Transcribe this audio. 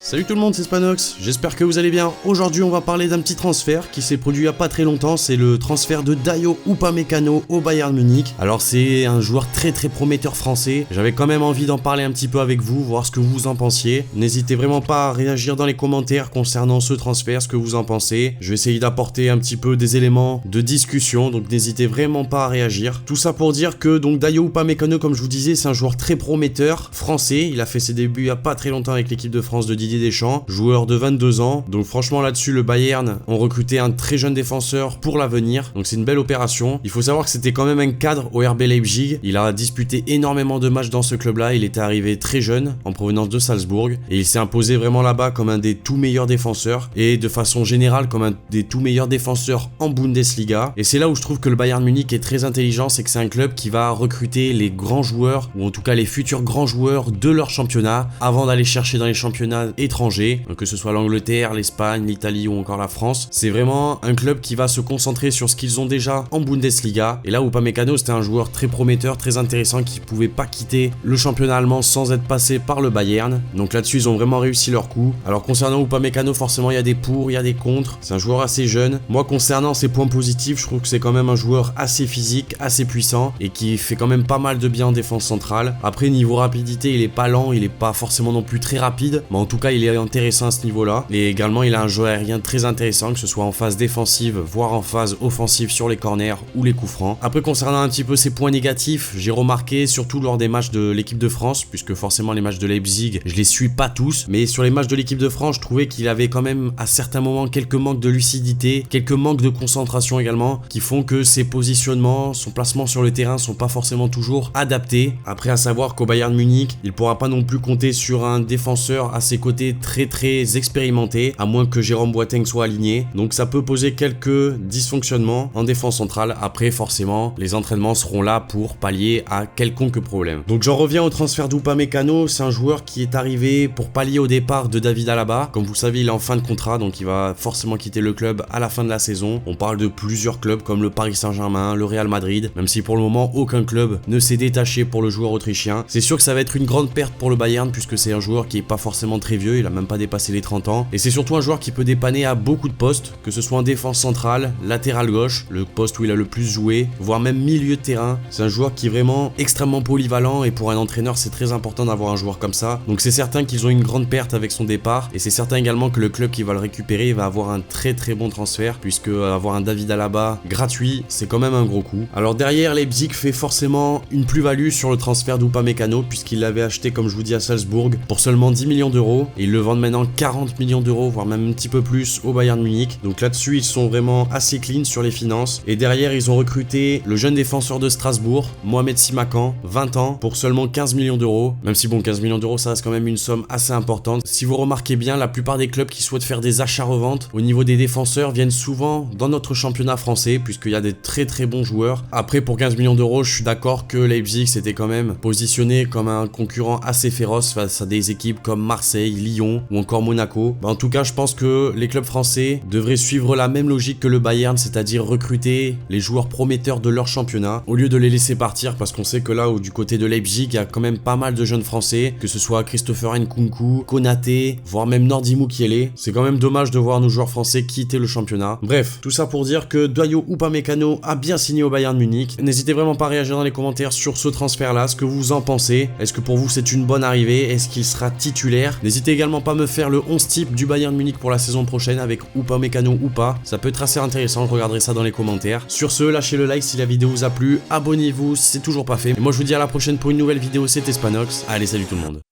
Salut tout le monde, c'est Spanox, j'espère que vous allez bien. Aujourd'hui on va parler d'un petit transfert qui s'est produit il y a pas très longtemps, c'est le transfert de Dayot Upamecano au Bayern Munich. Alors c'est un joueur très prometteur français, j'avais quand même envie d'en parler un petit peu avec vous, voir ce que vous en pensiez. N'hésitez vraiment pas à réagir dans les commentaires concernant ce transfert, ce que vous en pensez. Je vais essayer d'apporter un petit peu des éléments de discussion, donc n'hésitez vraiment pas à réagir. Tout ça pour dire que donc Dayot Upamecano, comme je vous disais, c'est un joueur très prometteur français. Il a fait ses débuts il y a pas très longtemps avec l'équipe de France de Didier Deschamps, joueur de 22 ans. Donc franchement là-dessus le Bayern ont recruté un très jeune défenseur pour l'avenir. Donc c'est une belle opération. Il faut savoir que c'était quand même un cadre au RB Leipzig. Il a disputé énormément de matchs dans ce club-là. Il était arrivé très jeune en provenance de Salzbourg et il s'est imposé vraiment là-bas comme un des tout meilleurs défenseurs et de façon générale comme un des tout meilleurs défenseurs en Bundesliga. Et c'est là où je trouve que le Bayern Munich est très intelligent, c'est que c'est un club qui va recruter les grands joueurs ou en tout cas les futurs grands joueurs de leur championnat avant d'aller chercher dans les championnats étrangers, que ce soit l'Angleterre, l'Espagne, l'Italie ou encore la France. C'est vraiment un club qui va se concentrer sur ce qu'ils ont déjà en Bundesliga. Et là, Upamecano, c'était un joueur très prometteur, très intéressant, qui pouvait pas quitter le championnat allemand sans être passé par le Bayern. Donc là-dessus, ils ont vraiment réussi leur coup. Alors concernant Upamecano, forcément, il y a des pour, il y a des contre. C'est un joueur assez jeune. Moi, concernant ses points positifs, je trouve que c'est quand même un joueur assez physique, assez puissant et qui fait quand même pas mal de bien en défense centrale. Après, niveau rapidité, il est pas lent, il est pas forcément non plus très rapide, mais en tout cas, il est intéressant à ce niveau-là. Et également, il a un jeu aérien très intéressant, que ce soit en phase défensive, voire en phase offensive sur les corners ou les coups francs. Après, concernant un petit peu ses points négatifs, j'ai remarqué, surtout lors des matchs de l'équipe de France, puisque forcément les matchs de Leipzig, je les suis pas tous, mais sur les matchs de l'équipe de France, je trouvais qu'il avait quand même à certains moments quelques manques de lucidité, quelques manques de concentration également, qui font que ses positionnements, son placement sur le terrain sont pas forcément toujours adaptés. Après, à savoir qu'au Bayern Munich, il pourra pas non plus compter sur un défenseur à ses côtés très expérimenté, à moins que Jérôme Boateng soit aligné. Donc ça peut poser quelques dysfonctionnements en défense centrale. Après, forcément, les entraînements seront là pour pallier à quelconque problème. Donc j'en reviens au transfert d'Upamecano. C'est un joueur qui est arrivé pour pallier au départ de David Alaba. Comme vous savez, il est en fin de contrat, donc il va forcément quitter le club à la fin de la saison. On parle de plusieurs clubs comme le Paris Saint-Germain, le Real Madrid, même si pour le moment aucun club ne s'est détaché pour le joueur autrichien. C'est sûr que ça va être une grande perte pour le Bayern puisque c'est un joueur qui est pas forcément très vieux, il a même pas dépassé les 30 ans, et c'est surtout un joueur qui peut dépanner à beaucoup de postes, que ce soit en défense centrale, latéral gauche, le poste où il a le plus joué, voire même milieu de terrain. C'est un joueur qui est vraiment extrêmement polyvalent et pour un entraîneur c'est très important d'avoir un joueur comme ça. Donc c'est certain qu'ils ont une grande perte avec son départ et c'est certain également que le club qui va le récupérer va avoir un très bon transfert, puisque avoir un David Alaba gratuit c'est quand même un gros coup. Alors derrière, Leipzig fait forcément une plus-value sur le transfert d'Upamecano puisqu'il l'avait acheté, comme je vous dis, à Salzbourg pour seulement 10 millions d'euros et ils le vendent maintenant 40 millions d'euros, voire même un petit peu plus au Bayern Munich. Donc là-dessus, ils sont vraiment assez clean sur les finances. Et derrière, ils ont recruté le jeune défenseur de Strasbourg, Mohamed Simakan, 20 ans, pour seulement 15 millions d'euros. Même si bon, 15 millions d'euros, ça reste quand même une somme assez importante. Si vous remarquez bien, la plupart des clubs qui souhaitent faire des achats-reventes au niveau des défenseurs viennent souvent dans notre championnat français, puisqu'il y a des très bons joueurs. Après, pour 15 millions d'euros, je suis d'accord que Leipzig s'était quand même positionné comme un concurrent assez féroce face à des équipes comme Marseille, Lyon ou encore Monaco. En tout cas, je pense que les clubs français devraient suivre la même logique que le Bayern, c'est-à-dire recruter les joueurs prometteurs de leur championnat au lieu de les laisser partir, parce qu'on sait que là où du côté de Leipzig, il y a quand même pas mal de jeunes français, que ce soit Christopher Nkunku, Konaté, voire même Nordi Mukiele. C'est quand même dommage de voir nos joueurs français quitter le championnat. Bref, tout ça pour dire que Dayot Upamecano a bien signé au Bayern Munich. N'hésitez vraiment pas à réagir dans les commentaires sur ce transfert-là, ce que vous en pensez. Est-ce que pour vous c'est une bonne arrivée? Est-ce qu'il sera titulaire? N'hésitez également pas à me faire le 11 type du Bayern Munich pour la saison prochaine avec Upamecano ou pas. Ça peut être assez intéressant, je regarderai ça dans les commentaires. Sur ce, lâchez le like si la vidéo vous a plu, abonnez-vous si c'est toujours pas fait. Et moi je vous dis à la prochaine pour une nouvelle vidéo, c'était Spanox. Allez, salut tout le monde.